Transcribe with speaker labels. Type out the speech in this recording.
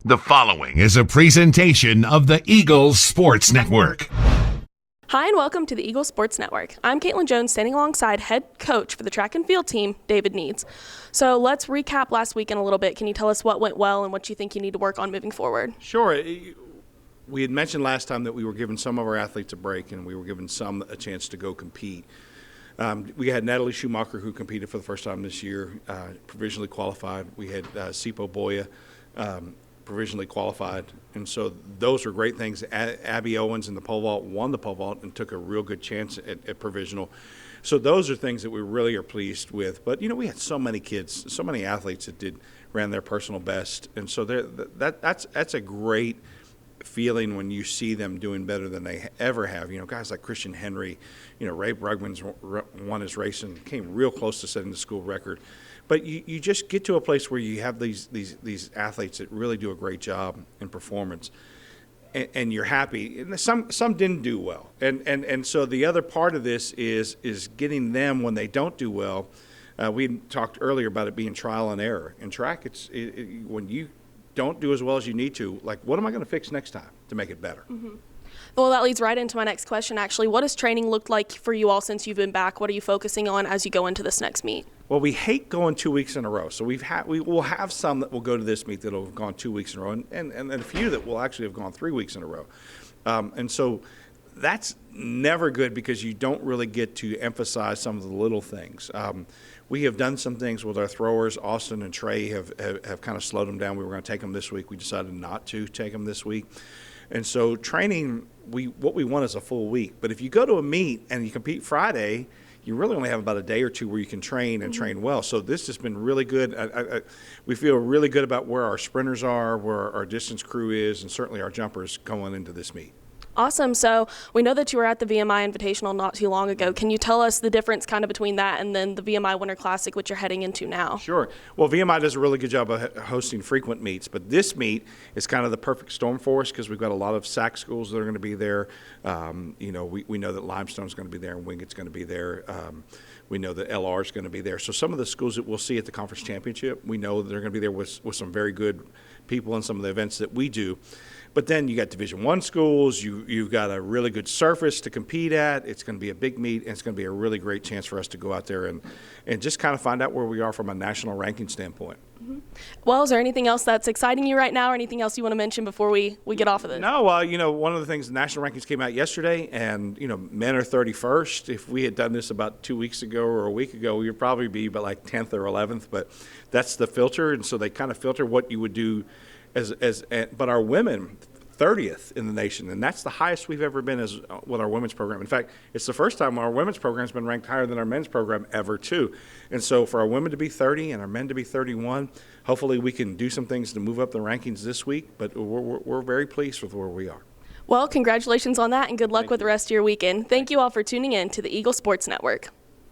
Speaker 1: The following is a presentation of the Eagles Sports Network.
Speaker 2: Hi, and welcome to the Eagles Sports Network. I'm Caitlin Jones, standing alongside head coach for the track and field team, David Needs. So let's recap last weekend a little bit. Can you tell us what went well and what you think you need to work on moving forward?
Speaker 3: Sure. We had mentioned last time that we were giving some of our athletes a break and we were giving some a chance to go compete. We had Natalie Schumacher, who competed for the first time this year, provisionally qualified. We had Sipo Boya, provisionally qualified, and so those were great things. Abby Owens in the pole vault won the pole vault and took a real good chance at provisional. So those are things that we really are pleased with. But we had so many kids, so many athletes that ran their personal best, and so that's a great feeling when you see them doing better than they ever have. Guys like Christian Henry, Ray Brugman's won his race and came real close to setting the school record. But you just get to a place where you have these athletes that really do a great job in performance, and you're happy. And some didn't do well, and so the other part of this is getting them when they don't do well. We talked earlier about it being trial and error. In track, when you don't do as well as you need to, like, what am I going to fix next time to make it better?
Speaker 2: Mm-hmm. Well, that leads right into my next question, actually. What has training looked like for you all since you've been back? What are you focusing on as you go into this next meet?
Speaker 3: Well, we hate going 2 weeks in a row. So we will have some that will go to this meet that will have gone 2 weeks in a row, and a few that will actually have gone 3 weeks in a row. And so that's never good because you don't really get to emphasize some of the little things. We have done some things with our throwers. Austin and Trey have kind of slowed them down. We were going to take them this week. We decided not to take them this week. And so training, what we want is a full week. But if you go to a meet and you compete Friday, you really only have about a day or two where you can train and train well. So this has been really good. We feel really good about where our sprinters are, where our distance crew is, and certainly our jumpers going into this meet.
Speaker 2: Awesome. So we know that you were at the VMI Invitational not too long ago. Can you tell us the difference kind of between that and then the VMI Winter Classic, which you're heading into now? Sure.
Speaker 3: Well, VMI does a really good job of hosting frequent meets, but this meet is kind of the perfect storm for us because we've got a lot of SAC schools that are going to be there. We know that Limestone's going to be there and Wingett's going to be there. We know that LR is going to be there. So some of the schools that we'll see at the conference championship, we know that they're going to be there with some very good people in some of the events that we do. But then you got Division I schools, you've got a really good surface to compete at. It's going to be a big meet, and it's going to be a really great chance for us to go out there and just kind of find out where we are from a national ranking standpoint.
Speaker 2: Mm-hmm. Well, is there anything else that's exciting you right now or anything else you want to mention before we get off of this?
Speaker 3: No, one of the things, the national rankings came out yesterday, and, men are 31st. If we had done this about 2 weeks ago or a week ago, we would probably be about like 10th or 11th, but that's the filter, and so they kind of filter what you would do but our women 30th in the nation, and that's the highest we've ever been with our women's program. In fact, it's the first time our women's program has been ranked higher than our men's program ever, too. And so for our women to be 30 and our men to be 31, hopefully we can do some things to move up the rankings this week, but we're very pleased with where we are.
Speaker 2: Well, congratulations on that, and good luck with the rest of your weekend. Thank you all for tuning in to the Eagle Sports Network.